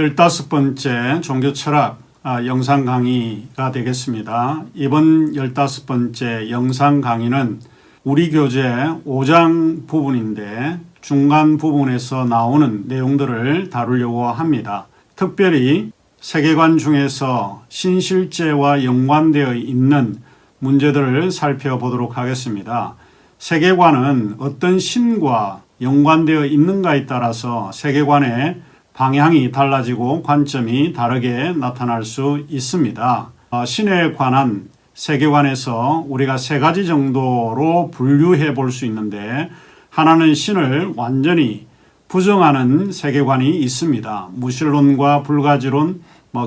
15번째 종교철학 영상 강의가 되겠습니다. 이번 15번째 영상 강의는 우리 교재 5장 부분인데 중간 부분에서 나오는 내용들을 다루려고 합니다. 특별히 세계관 중에서 신실제와 연관되어 있는 문제들을 살펴보도록 하겠습니다. 세계관은 어떤 신과 연관되어 있는가에 따라서 세계관의 방향이 달라지고 관점이 다르게 나타날 수 있습니다. 신에 관한 세계관에서 우리가 세 가지 정도로 분류해 볼 수 있는데, 하나는 신을 완전히 부정하는 세계관이 있습니다. 무신론과 불가지론,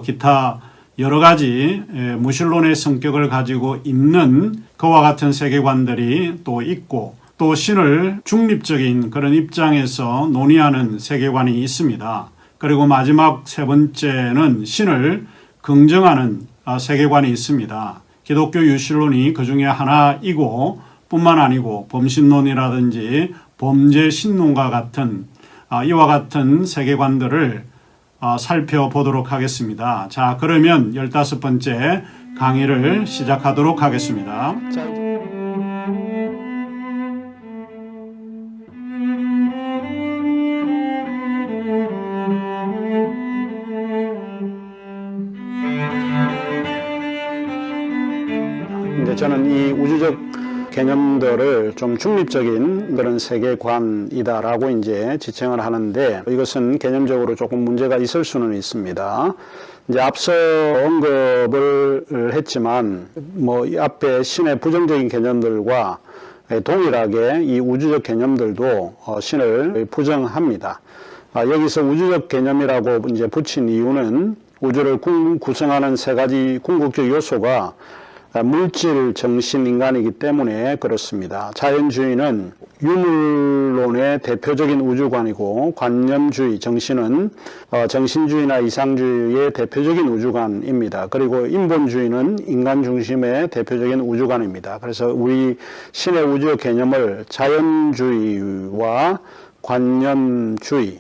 기타 여러 가지 무신론의 성격을 가지고 있는 그와 같은 세계관들이 또 있고, 또 신을 중립적인 그런 입장에서 논의하는 세계관이 있습니다. 그리고 마지막 세 번째는 신을 긍정하는 세계관이 있습니다. 기독교 유신론이 그 중에 하나이고 뿐만 아니고 범신론이라든지 범죄신론과 같은 이와 같은 세계관들을 살펴보도록 하겠습니다. 자, 그러면 15번째 강의를 시작하도록 하겠습니다. 저는 이 우주적 개념들을 좀 중립적인 그런 세계관이다라고 이제 지칭을 하는데, 이것은 개념적으로 조금 문제가 있을 수는 있습니다. 이제 앞서 언급을 했지만, 이 앞에 신의 부정적인 개념들과 동일하게 이 우주적 개념들도 신을 부정합니다. 여기서 우주적 개념이라고 이제 붙인 이유는 우주를 구성하는 세 가지 궁극적 요소가 물질, 정신, 인간이기 때문에 그렇습니다. 자연주의는 유물론의 대표적인 우주관이고, 관념주의, 정신은 정신주의나 이상주의의 대표적인 우주관입니다. 그리고 인본주의는 인간 중심의 대표적인 우주관입니다. 그래서 우리 신의 우주 개념을 자연주의와 관념주의,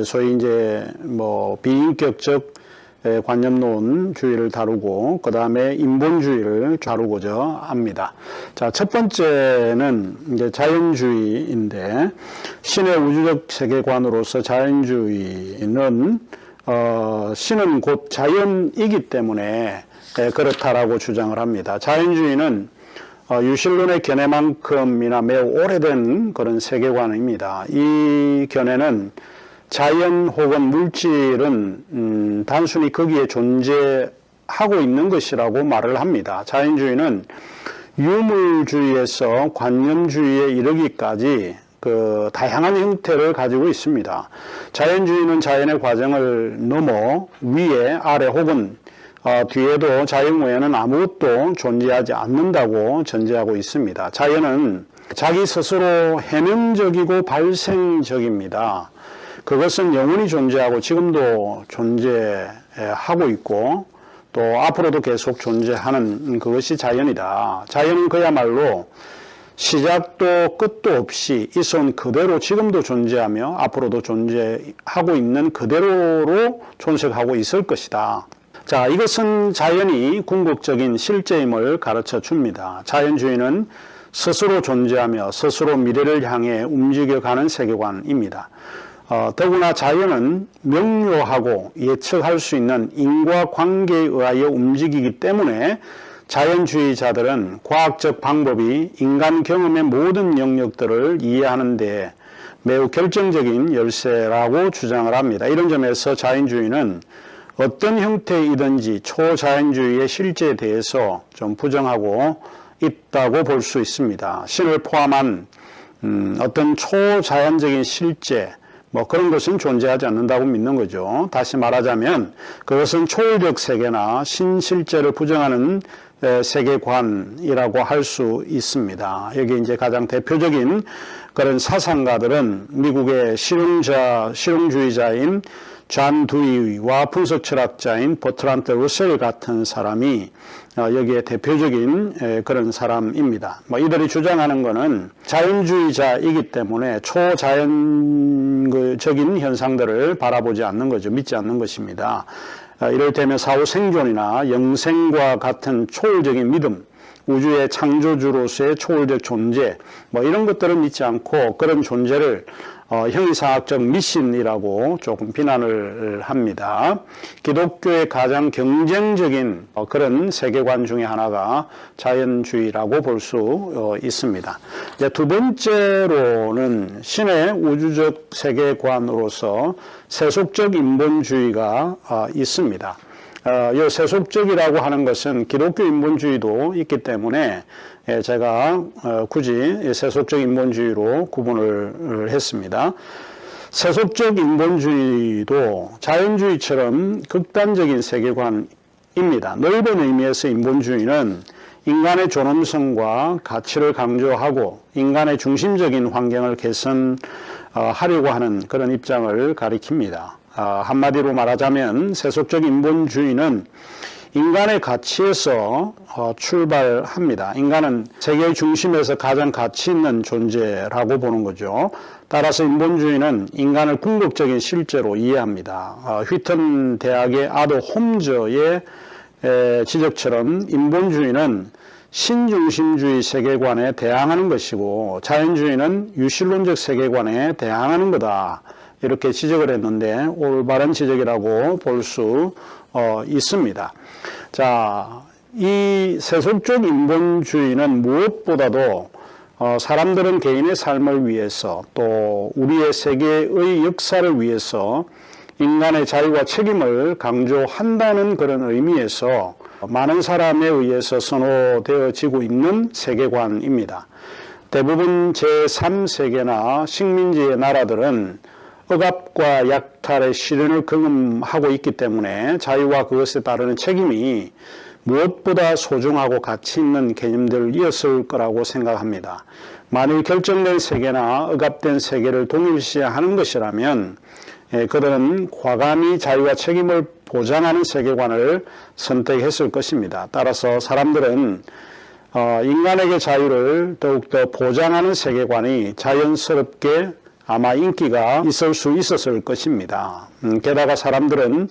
소위 이제 비인격적 관념론주의를 다루고, 그 다음에 인본주의를 다루고자 합니다. 자, 첫 번째는 이제 자연주의인데, 신의 우주적 세계관으로서 자연주의는 신은 곧 자연이기 때문에 그렇다라고 주장을 합니다. 자연주의는 유신론의 견해만큼이나 매우 오래된 그런 세계관입니다. 이 견해는 자연 혹은 물질은 단순히 거기에 존재하고 있는 것이라고 말을 합니다. 자연주의는 유물주의에서 관념주의에 이르기까지 그 다양한 형태를 가지고 있습니다. 자연주의는 자연의 과정을 넘어 위에, 아래 혹은 뒤에도 자연 외에는 아무것도 존재하지 않는다고 전제하고 있습니다. 자연은 자기 스스로 해명적이고 발생적입니다. 그것은 영원히 존재하고 지금도 존재하고 있고 또 앞으로도 계속 존재하는 그것이 자연이다. 자연은 그야말로 시작도 끝도 없이 있은 그대로 지금도 존재하며 앞으로도 존재하고 있는 그대로로 존속하고 있을 것이다. 자, 이것은 자연이 궁극적인 실제임을 가르쳐 줍니다. 자연주의는 스스로 존재하며 스스로 미래를 향해 움직여가는 세계관입니다. 더구나 자연은 명료하고 예측할 수 있는 인과관계에 의하여 움직이기 때문에 자연주의자들은 과학적 방법이 인간 경험의 모든 영역들을 이해하는 데 매우 결정적인 열쇠라고 주장을 합니다. 이런 점에서 자연주의는 어떤 형태이든지 초자연주의의 실제에 대해서 좀 부정하고 있다고 볼 수 있습니다. 신을 포함한 어떤 초자연적인 실제, 그런 것은 존재하지 않는다고 믿는 거죠. 다시 말하자면 그것은 초월적 세계나 신실제를 부정하는 세계관이라고 할 수 있습니다. 여기 이제 가장 대표적인 그런 사상가들은 미국의 실용주의자인 존 두이와 분석 철학자인 버트란드 러셀 같은 사람이 여기에 대표적인 그런 사람입니다. 이들이 주장하는 것은 자연주의자이기 때문에 초자연적인 현상들을 바라보지 않는 거죠. 믿지 않는 것입니다. 이를테면 사후 생존이나 영생과 같은 초월적인 믿음, 우주의 창조주로서의 초월적 존재, 이런 것들을 믿지 않고 그런 존재를 형이상학적 미신이라고 조금 비난을 합니다. 기독교의 가장 경쟁적인 그런 세계관 중에 하나가 자연주의라고 볼 수 있습니다. 이제 두 번째로는 신의 우주적 세계관으로서 세속적 인본주의가 있습니다. 이 세속적이라고 하는 것은 기독교 인본주의도 있기 때문에 제가 굳이 세속적 인본주의로 구분을 했습니다. 세속적 인본주의도 자연주의처럼 극단적인 세계관입니다. 넓은 의미에서 인본주의는 인간의 존엄성과 가치를 강조하고 인간의 중심적인 환경을 개선하려고 하는 그런 입장을 가리킵니다. 한마디로 말하자면 세속적 인본주의는 인간의 가치에서 출발합니다. 인간은 세계의 중심에서 가장 가치 있는 존재라고 보는 거죠. 따라서 인본주의는 인간을 궁극적인 실제로 이해합니다. 휘튼 대학의 아도 홈저의 지적처럼 인본주의는 신중심주의 세계관에 대항하는 것이고 자연주의는 유실론적 세계관에 대항하는 거다. 이렇게 지적을 했는데 올바른 지적이라고 볼 수 있습니다. 자, 이 세속적 인본주의는 무엇보다도 사람들은 개인의 삶을 위해서 또 우리의 세계의 역사를 위해서 인간의 자유와 책임을 강조한다는 그런 의미에서 많은 사람에 의해서 선호되어지고 있는 세계관입니다. 대부분 제3세계나 식민지의 나라들은 억압과 약탈의 시련을 경험하고 있기 때문에 자유와 그것에 따르는 책임이 무엇보다 소중하고 가치 있는 개념들이었을 거라고 생각합니다. 만일 결정된 세계나 억압된 세계를 동일시하는 것이라면 그들은 과감히 자유와 책임을 보장하는 세계관을 선택했을 것입니다. 따라서 사람들은 인간에게 자유를 더욱더 보장하는 세계관이 자연스럽게 아마 인기가 있을 수 있었을 것입니다. 게다가 사람들은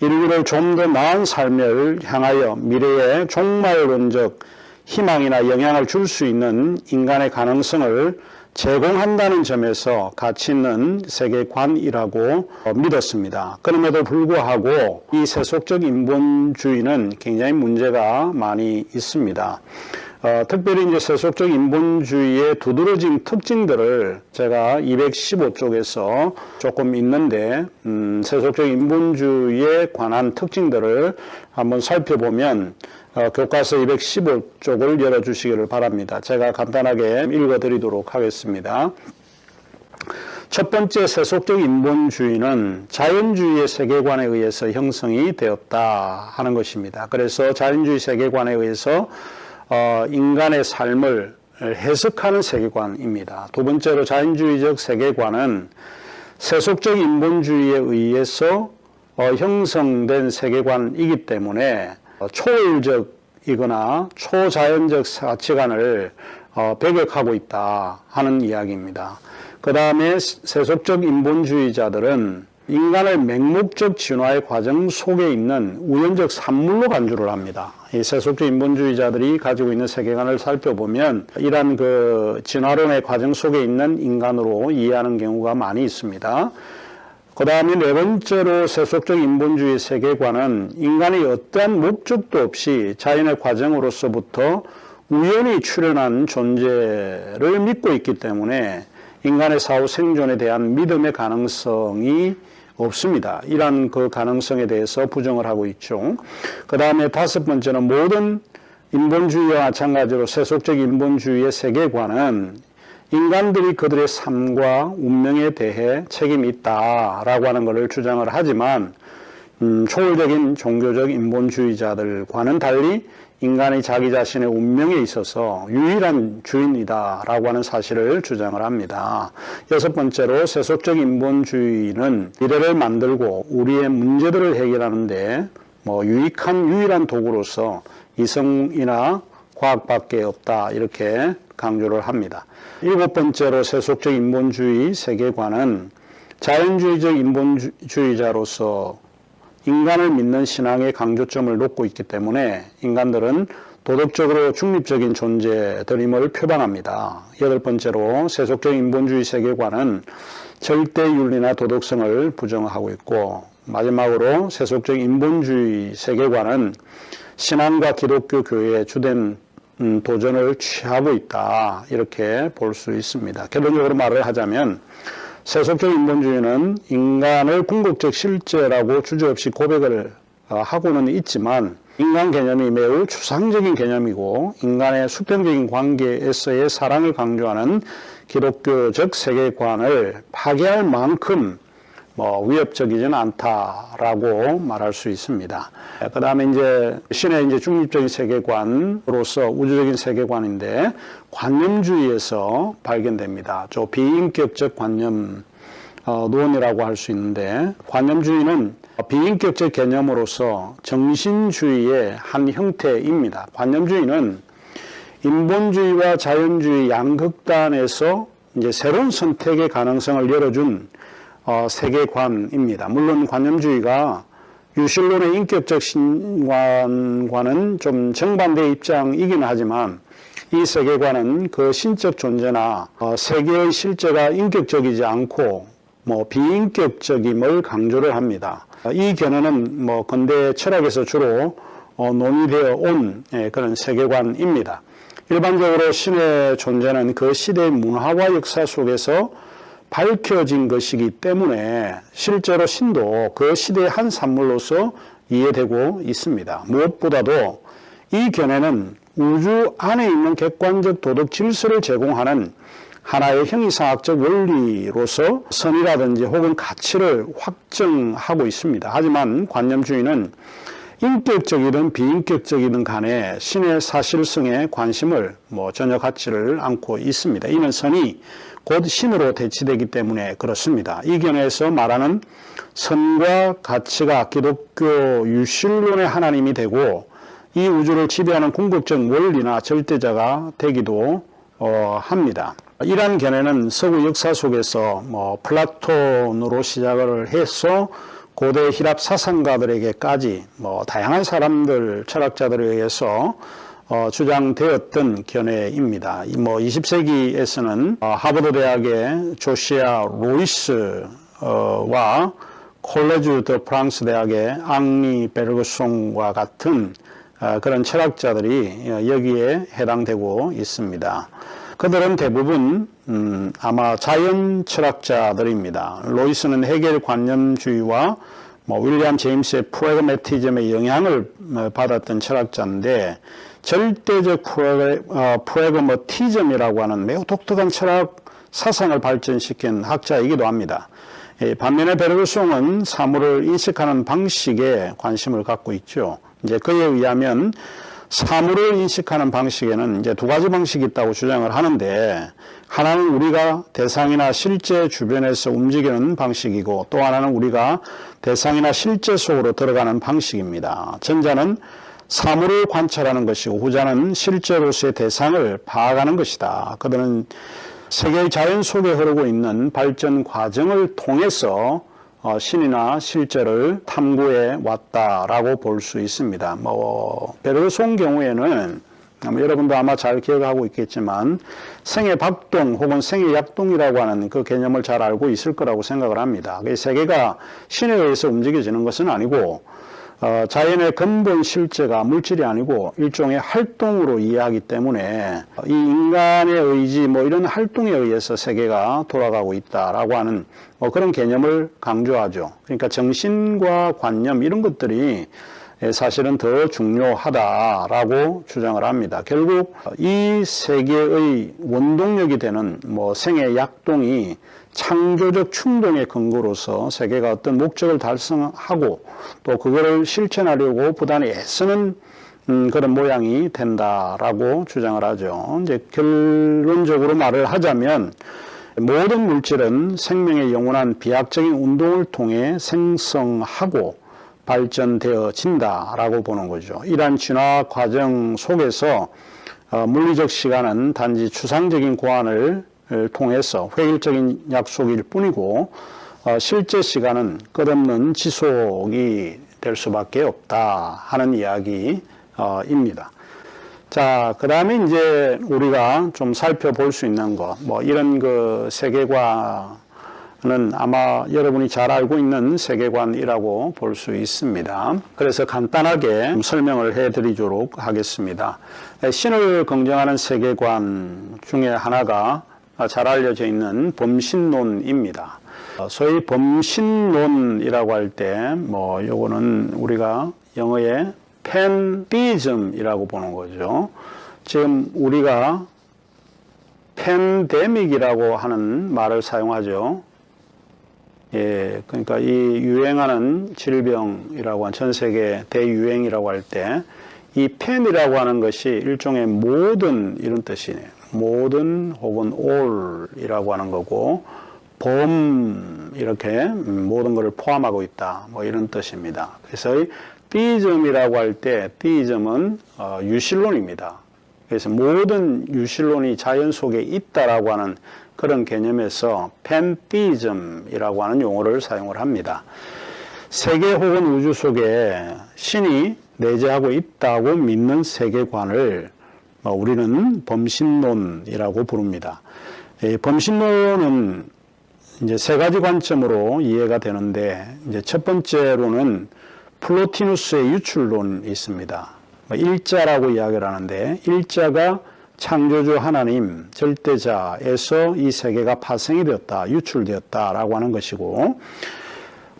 인류를 좀 더 나은 삶을 향하여 미래에 종말론적 희망이나 영향을 줄 수 있는 인간의 가능성을 제공한다는 점에서 가치 있는 세계관이라고 믿었습니다. 그럼에도 불구하고 이 세속적 인본주의는 굉장히 문제가 많이 있습니다. 특별히 이제 세속적 인본주의의 두드러진 특징들을 제가 215쪽에서 조금 있는데 세속적 인본주의에 관한 특징들을 한번 살펴보면 교과서 215쪽을 열어주시기를 바랍니다. 제가 간단하게 읽어드리도록 하겠습니다. 첫 번째 세속적 인본주의는 자연주의의 세계관에 의해서 형성이 되었다 하는 것입니다. 그래서 자연주의 세계관에 의해서 인간의 삶을 해석하는 세계관입니다. 두 번째로 자연주의적 세계관은 세속적 인본주의에 의해서 형성된 세계관이기 때문에 초월적이거나 초자연적 가치관을 배격하고 있다 하는 이야기입니다. 그 다음에 세속적 인본주의자들은 인간을 맹목적 진화의 과정 속에 있는 우연적 산물로 간주를 합니다. 이 세속적 인본주의자들이 가지고 있는 세계관을 살펴보면 이러한 그 진화론의 과정 속에 있는 인간으로 이해하는 경우가 많이 있습니다. 그 다음에 네 번째로 세속적 인본주의 세계관은 인간이 어떠한 목적도 없이 자연의 과정으로서부터 우연히 출현한 존재를 믿고 있기 때문에 인간의 사후 생존에 대한 믿음의 가능성이 없습니다. 이러한 그 가능성에 대해서 부정을 하고 있죠. 그 다음에 다섯 번째는 모든 인본주의와 마찬가지로 세속적 인본주의의 세계관은 인간들이 그들의 삶과 운명에 대해 책임이 있다라고 하는 것을 주장을 하지만 초월적인 종교적 인본주의자들과는 달리 인간이 자기 자신의 운명에 있어서 유일한 주인이다라고 하는 사실을 주장을 합니다. 여섯 번째로 세속적 인본주의는 미래를 만들고 우리의 문제들을 해결하는데 유일한 도구로서 이성이나 과학밖에 없다 이렇게 강조를 합니다. 일곱 번째로 세속적 인본주의 세계관은 자연주의적 인본주의자로서 인간을 믿는 신앙의 강조점을 놓고 있기 때문에 인간들은 도덕적으로 중립적인 존재들임을 표방합니다. 여덟 번째로 세속적 인본주의 세계관은 절대 윤리나 도덕성을 부정하고 있고, 마지막으로 세속적 인본주의 세계관은 신앙과 기독교 교회의 주된 도전을 취하고 있다 이렇게 볼 수 있습니다. 결론적으로 말을 하자면 세속적 인본주의는 인간을 궁극적 실제라고 주저없이 고백을 하고는 있지만 인간 개념이 매우 추상적인 개념이고 인간의 수평적인 관계에서의 사랑을 강조하는 기독교적 세계관을 파괴할 만큼 위협적이지는 않다라고 말할 수 있습니다. 그 다음에 신의 중립적인 세계관으로서 우주적인 세계관인데 관념주의에서 발견됩니다. 비인격적 관념 논이라고 할 수 있는데, 관념주의는 비인격적 개념으로서 정신주의의 한 형태입니다. 관념주의는 인본주의와 자연주의 양극단에서 새로운 선택의 가능성을 열어준 세계관입니다. 물론 관념주의가 유실론의 인격적 신관과는 좀 정반대의 입장이긴 하지만 이 세계관은 그 신적 존재나 세계의 실제가 인격적이지 않고 비인격적임을 강조를 합니다. 이 견해는 근대 철학에서 주로 논의되어 온 그런 세계관입니다. 일반적으로 신의 존재는 그 시대의 문화와 역사 속에서 밝혀진 것이기 때문에 실제로 신도 그 시대의 한 산물로서 이해되고 있습니다. 무엇보다도 이 견해는 우주 안에 있는 객관적 도덕 질서를 제공하는 하나의 형이상학적 원리로서 선이라든지 혹은 가치를 확정하고 있습니다. 하지만 관념주의는 인격적이든 비인격적이든 간에 신의 사실성에 관심을 전혀 갖지를 않고 있습니다. 이는 선이 곧 신으로 대치되기 때문에 그렇습니다. 이 견해에서 말하는 선과 가치가 기독교 유실론의 하나님이 되고 이 우주를 지배하는 궁극적 원리나 절대자가 되기도 합니다. 이러한 견해는 서구 역사 속에서 플라톤으로 시작을 해서 고대 히랍 사상가들에게까지 다양한 사람들, 철학자들에 의해서 주장되었던 견해입니다. 20세기에서는 하버드 대학의 조시아 로이스와 콜레주 드 프랑스 대학의 앙리 베르그송과 같은 그런 철학자들이 여기에 해당되고 있습니다. 그들은 대부분 아마 자연 철학자들입니다. 로이스는 헤겔 관념주의와 윌리엄 제임스의 프래그매티즘의 영향을 받았던 철학자인데, 절대적 프래그머티즘이라고 하는 매우 독특한 철학 사상을 발전시킨 학자이기도 합니다. 반면에 베르그송은 사물을 인식하는 방식에 관심을 갖고 있죠. 그에 의하면 사물을 인식하는 방식에는 두 가지 방식이 있다고 주장을 하는데, 하나는 우리가 대상이나 실제 주변에서 움직이는 방식이고 또 하나는 우리가 대상이나 실제 속으로 들어가는 방식입니다. 전자는 사물을 관찰하는 것이고 후자는 실제로서의 대상을 파악하는 것이다. 그들은 세계의 자연 속에 흐르고 있는 발전 과정을 통해서 신이나 실제를 탐구해 왔다라고 볼 수 있습니다. 베르그송 경우에는 여러분도 아마 잘 기억하고 있겠지만 생애 박동 혹은 생애 약동이라고 하는 그 개념을 잘 알고 있을 거라고 생각을 합니다. 세계가 신에 의해서 움직여지는 것은 아니고 자연의 근본 실제가 물질이 아니고 일종의 활동으로 이해하기 때문에 이 인간의 의지 이런 활동에 의해서 세계가 돌아가고 있다라고 하는 그런 개념을 강조하죠. 그러니까 정신과 관념 이런 것들이 사실은 더 중요하다라고 주장을 합니다. 결국 이 세계의 원동력이 되는 생의 약동이 창조적 충동의 근거로서 세계가 어떤 목적을 달성하고 또 그거를 실천하려고 부단히 애쓰는 그런 모양이 된다라고 주장을 하죠. 이제 결론적으로 말을 하자면 모든 물질은 생명의 영원한 비약적인 운동을 통해 생성하고 발전되어진다라고 보는 거죠. 이러한 진화 과정 속에서 물리적 시간은 단지 추상적인 고안을 통해서 획일적인 약속일 뿐이고 실제 시간은 끝없는 지속이 될 수밖에 없다 하는 이야기입니다. 자, 그 다음에 이제 우리가 좀 살펴볼 수 있는 것, 뭐 이런 그 세계관은 아마 여러분이 잘 알고 있는 세계관이라고 볼 수 있습니다. 그래서 간단하게 설명을 해드리도록 하겠습니다. 신을 긍정하는 세계관 중에 하나가 잘 알려져 있는 범신론입니다. 소위 범신론이라고 할 때 뭐 요거는 우리가 영어의 팬디즘이라고 보는 거죠. 지금 우리가 팬데믹이라고 하는 말을 사용하죠. 예, 그러니까 이 유행하는 질병이라고 한 전 세계 대유행이라고 할 때 이 팬이라고 하는 것이 일종의 모든 이런 뜻이네요. 모든 혹은 all이라고 하는 거고 범 이렇게 모든 것을 포함하고 있다. 뭐 이런 뜻입니다. 그래서 이 디즘이라고 할 때 디즘은 유실론입니다. 그래서 모든 유실론이 자연 속에 있다라고 하는 그런 개념에서 팬디즘이라고 하는 용어를 사용을 합니다. 세계 혹은 우주 속에 신이 내재하고 있다고 믿는 세계관을 우리는 범신론이라고 부릅니다. 범신론은 이제 세 가지 관점으로 이해가 되는데 이제 첫 번째로는 플로티누스의 유출론이 있습니다. 일자라고 이야기를 하는데 일자가 창조주 하나님 절대자에서 이 세계가 파생이 되었다, 유출되었다라고 하는 것이고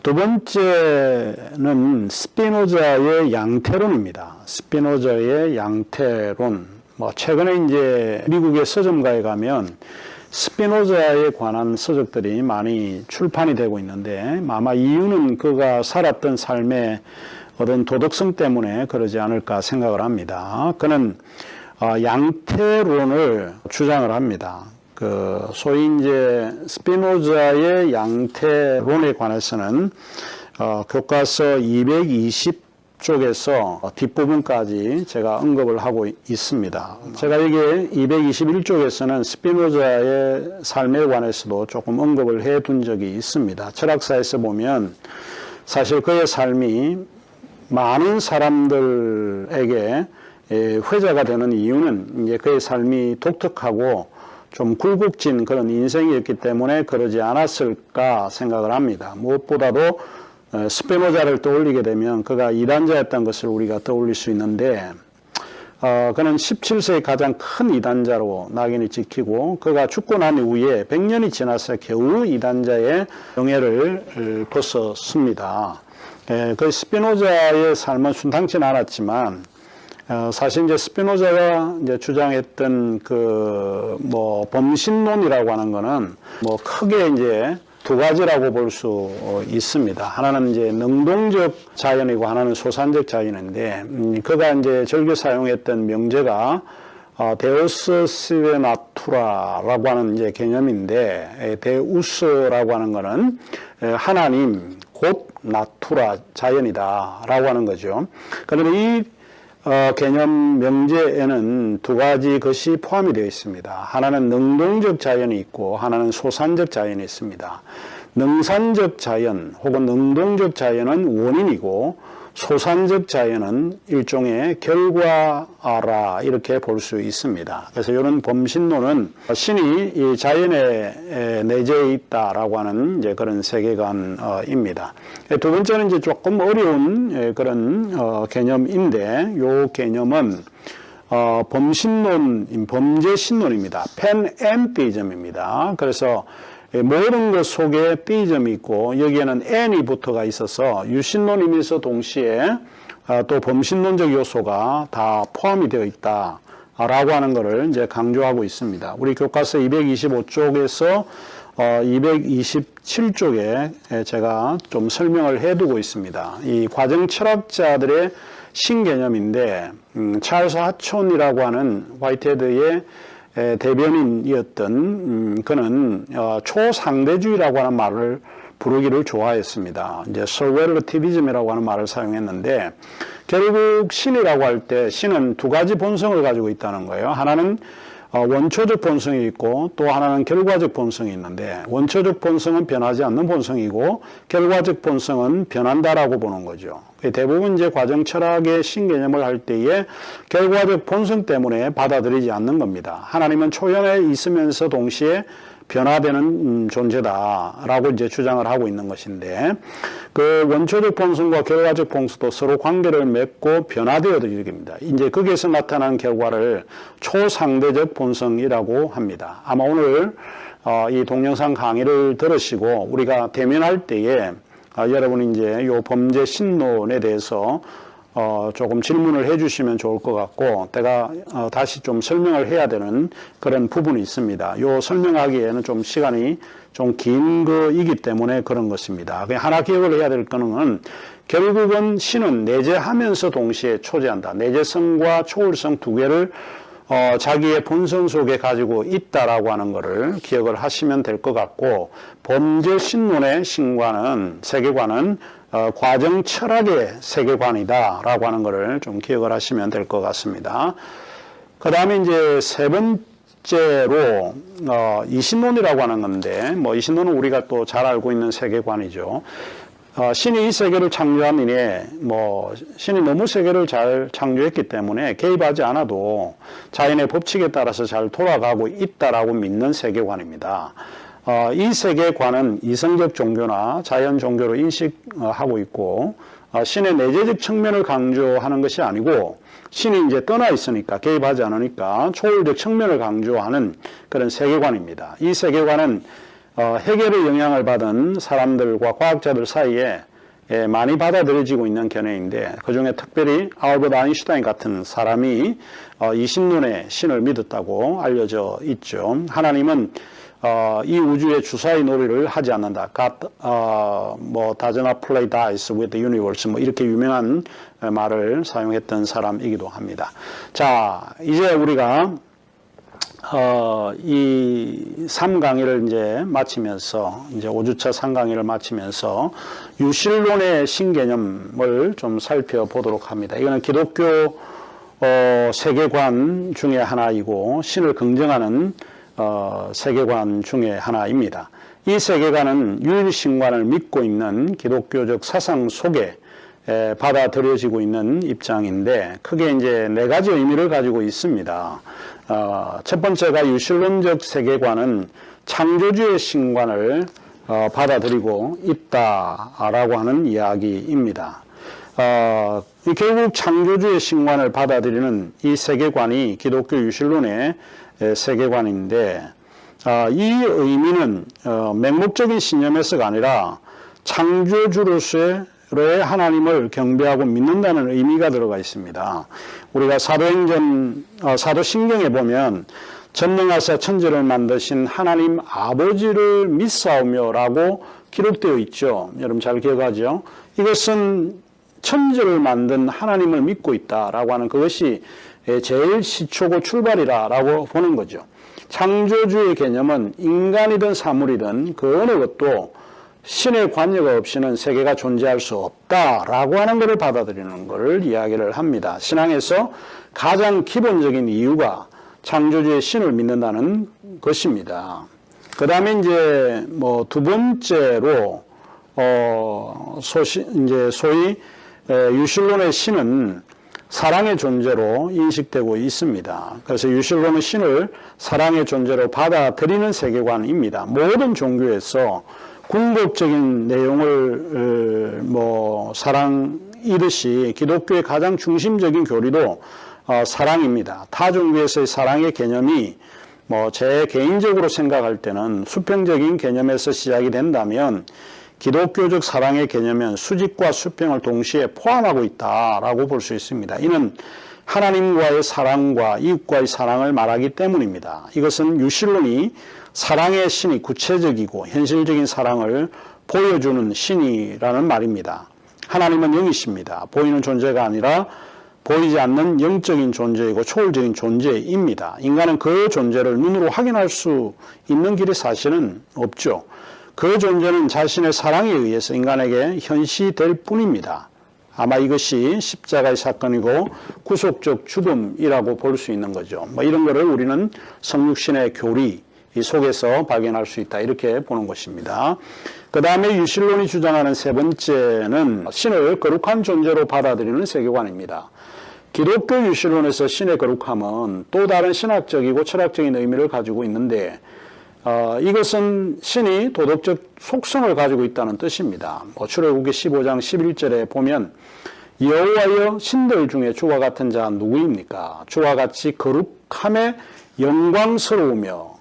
두 번째는 스피노자의 양태론입니다. 스피노자의 양태론. 뭐 최근에 이제 미국의 서점가에 가면 스피노자에 관한 서적들이 많이 출판이 되고 있는데 아마 이유는 그가 살았던 삶의 어떤 도덕성 때문에 그러지 않을까 생각을 합니다. 그는 양태론을 주장을 합니다. 그 소위 이제 스피노자의 양태론에 관해서는 교과서 220쪽에서 뒷부분까지 제가 언급을 하고 있습니다. 제가 여기에 221쪽에서는 스피노자의 삶에 관해서도 조금 언급을 해둔 적이 있습니다. 철학사에서 보면 사실 그의 삶이 많은 사람들에게 회자가 되는 이유는 이제 그의 삶이 독특하고 좀 굴곡진 그런 인생이었기 때문에 그러지 않았을까 생각을 합니다. 무엇보다도 스피노자를 떠올리게 되면 그가 이단자였던 것을 우리가 떠올릴 수 있는데 그는 17세의 가장 큰 이단자로 낙인이 찍히고 그가 죽고 난 이후에 100년이 지나서 겨우 이단자의 영예를 벗었습니다. 그 스피노자의 삶은 순탄치는 않았지만 사실 이제 스피노자가 이제 주장했던 뭐 범신론이라고 하는 거는 뭐 크게 이제 두 가지라고 볼 수 있습니다. 하나는 이제 능동적 자연이고 하나는 소산적 자연인데 그가 이제 즐겨 사용했던 명제가 데우스 시베 나투라라고 하는 이제 개념인데 데우스라고 하는 거는 하나님 곧 나투라 자연이다라고 하는 거죠. 그러면 이 개념 명제에는 두 가지 것이 포함이 되어 있습니다. 하나는 능동적 자연이 있고 하나는 소산적 자연이 있습니다. 능산적 자연 혹은 능동적 자연은 원인이고 소산적 자연은 일종의 결과라 이렇게 볼 수 있습니다. 그래서 이런 범신론은 신이 이 자연에 내재해 있다라고 하는 이제 그런 세계관입니다. 두 번째는 이제 조금 어려운 그런 개념인데 이 개념은 범신론, 범죄신론입니다. 팬앤티즘입니다. 그래서 모든 것 속에 띠점이 있고 여기에는 n이 붙어가 있어서 유신론이면서 동시에 또 범신론적 요소가 다 포함이 되어 있다라고 하는 것을 이제 강조하고 있습니다. 우리 교과서 225쪽에서 227쪽에 제가 좀 설명을 해두고 있습니다. 이 과정 철학자들의 신개념인데 찰스 하촌이라고 하는 화이트헤드의 대변인이었던 그는 초상대주의라고 하는 말을 부르기를 좋아했습니다. 이제 설웰러티비즘이라고 하는 말을 사용했는데 결국 신이라고 할 때 신은 두 가지 본성을 가지고 있다는 거예요. 하나는 원초적 본성이 있고 또 하나는 결과적 본성이 있는데 원초적 본성은 변하지 않는 본성이고 결과적 본성은 변한다라고 보는 거죠. 대부분 이제 과정 철학의 신개념을 할 때에 결과적 본성 때문에 받아들이지 않는 겁니다. 하나님은 초연에 있으면서 동시에 변화되는 존재다라고 이제 주장을 하고 있는 것인데 그 원초적 본성과 결과적 본성도 서로 관계를 맺고 변화되어야 됩니다. 이제 거기에서 나타난 결과를 초상대적 본성이라고 합니다. 아마 오늘 이 동영상 강의를 들으시고 우리가 대면할 때에 여러분이 이제 요 범죄 신론에 대해서 조금 질문을 해주시면 좋을 것 같고, 제가 다시 좀 설명을 해야 되는 그런 부분이 있습니다. 요 설명하기에는 좀 시간이 좀 긴 거이기 때문에 그런 것입니다. 하나 기억을 해야 될 거는 결국은 신은 내재하면서 동시에 초재한다. 내재성과 초월성 두 개를 자기의 본성 속에 가지고 있다라고 하는 것을 기억을 하시면 될 것 같고, 범죄 신론의 신과는 세계관은 과정 철학의 세계관이다라고 하는 것을 좀 기억을 하시면 될 것 같습니다. 그 다음에 이제 세 번째로 이신론이라고 하는 건데, 뭐 이신론은 우리가 또 잘 알고 있는 세계관이죠. 신이 이 세계를 창조한 이내 신이 너무 세계를 잘 창조했기 때문에 개입하지 않아도 자연의 법칙에 따라서 잘 돌아가고 있다라고 믿는 세계관입니다. 이 세계관은 이성적 종교나 자연 종교로 인식하고 있고, 신의 내재적 측면을 강조하는 것이 아니고 신이 이제 떠나 있으니까 개입하지 않으니까 초월적 측면을 강조하는 그런 세계관입니다. 이 세계관은 해결의 영향을 받은 사람들과 과학자들 사이에 많이 받아들여지고 있는 견해인데, 그 중에 특별히 알버트 아인슈타인 같은 사람이 이신론의 신을 믿었다고 알려져 있죠. 하나님은 이 우주의 주사위 놀이를 하지 않는다. God does not play dice with the universe. 이렇게 유명한 말을 사용했던 사람이기도 합니다. 자, 이제 우리가 이 3강의를 이제 마치면서, 이제 5주차 3강의를 마치면서 유실론의 신개념을 좀 살펴보도록 합니다. 이거는 기독교 세계관 중에 하나이고 신을 긍정하는 세계관 중에 하나입니다. 이 세계관은 유일신관을 믿고 있는 기독교적 사상 속에 받아들여지고 있는 입장인데, 크게 이제 네 가지 의미를 가지고 있습니다. 첫 번째가 유실론적 세계관은 창조주의 신관을 받아들이고 있다라고 하는 이야기입니다. 결국 창조주의 신관을 받아들이는 이 세계관이 기독교 유실론의 세계관인데, 이 의미는 맹목적인 신념에서가 아니라 창조주로서의 하나님을 경배하고 믿는다는 의미가 들어가 있습니다. 우리가 사도신경에 보면 전능하사 천지를 만드신 하나님 아버지를 믿사오며라고 기록되어 있죠. 여러분 잘 기억하죠? 이것은 천지를 만든 하나님을 믿고 있다라고 하는 그것이 제일 시초고 출발이라고 보는 거죠. 창조주의 개념은 인간이든 사물이든 그 어느 것도 신의 관여가 없이는 세계가 존재할 수 없다라고 하는 것을 받아들이는 것을 이야기를 합니다. 신앙에서 가장 기본적인 이유가 창조주의 신을 믿는다는 것입니다. 그 다음에 이제 두 번째로 소위 유실론의 신은 사랑의 존재로 인식되고 있습니다. 그래서 유실론의 신을 사랑의 존재로 받아들이는 세계관입니다. 모든 종교에서 궁극적인 내용을 사랑이듯이 기독교의 가장 중심적인 교리도 사랑입니다. 타 종교에서의 사랑의 개념이 제 개인적으로 생각할 때는 수평적인 개념에서 시작이 된다면, 기독교적 사랑의 개념은 수직과 수평을 동시에 포함하고 있다라고 볼 수 있습니다. 이는 하나님과의 사랑과 이웃과의 사랑을 말하기 때문입니다. 이것은 유실론이 사랑의 신이 구체적이고 현실적인 사랑을 보여주는 신이라는 말입니다. 하나님은 영이십니다. 보이는 존재가 아니라 보이지 않는 영적인 존재이고 초월적인 존재입니다. 인간은 그 존재를 눈으로 확인할 수 있는 길이 사실은 없죠. 그 존재는 자신의 사랑에 의해서 인간에게 현시될 뿐입니다. 아마 이것이 십자가의 사건이고 구속적 죽음이라고 볼 수 있는 거죠. 이런 거를 우리는 성육신의 교리 속에서 발견할 수 있다, 이렇게 보는 것입니다. 그 다음에 유실론이 주장하는 세 번째는 신을 거룩한 존재로 받아들이는 세계관입니다. 기독교 유실론에서 신의 거룩함은 또 다른 신학적이고 철학적인 의미를 가지고 있는데 이것은 신이 도덕적 속성을 가지고 있다는 뜻입니다. 출애굽기 15장 11절에 보면 여호와여 신들 중에 주와 같은 자 누구입니까? 주와 같이 거룩함에 영광스러우며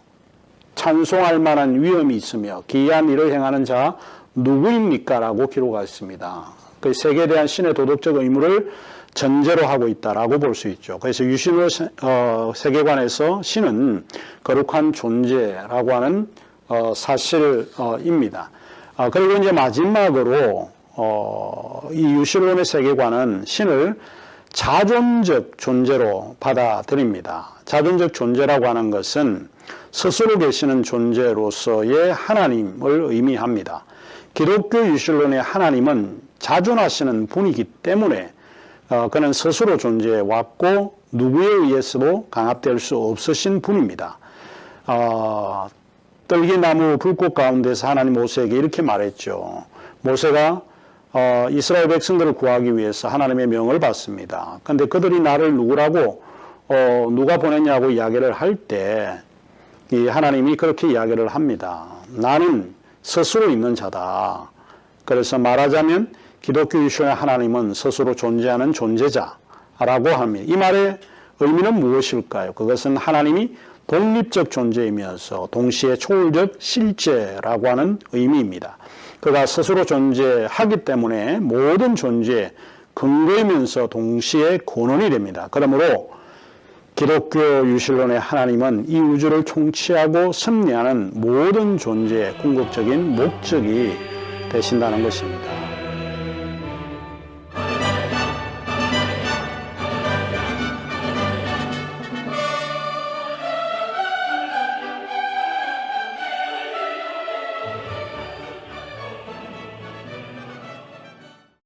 찬송할 만한 위엄이 있으며 기이한 일을 행하는 자 누구입니까? 라고 기록하였습니다. 그 세계에 대한 신의 도덕적 의무를 전제로 하고 있다라고 볼 수 있죠. 그래서 유신론 세계관에서 신은 거룩한 존재라고 하는 사실입니다. 그리고 이제 마지막으로 이 유신론의 세계관은 신을 자존적 존재로 받아들입니다. 자존적 존재라고 하는 것은 스스로 계시는 존재로서의 하나님을 의미합니다. 기독교 유신론의 하나님은 자존하시는 분이기 때문에 그는 스스로 존재해 왔고 누구에 의해서도 강압될 수 없으신 분입니다. 떨기나무 불꽃 가운데서 하나님 모세에게 이렇게 말했죠. 모세가 이스라엘 백성들을 구하기 위해서 하나님의 명을 받습니다. 그런데 그들이 나를 누구라고 누가 보냈냐고 이야기를 할 때 이 하나님이 그렇게 이야기를 합니다. 나는 스스로 있는 자다. 그래서 말하자면 기독교 유신론의 하나님은 스스로 존재하는 존재자라고 합니다. 이 말의 의미는 무엇일까요? 그것은 하나님이 독립적 존재이면서 동시에 초월적 실제라고 하는 의미입니다. 그가 스스로 존재하기 때문에 모든 존재의 근거이면서 동시에 근원이 됩니다. 그러므로 기독교 유신론의 하나님은 이 우주를 통치하고 섭리하는 모든 존재의 궁극적인 목적이 되신다는 것입니다.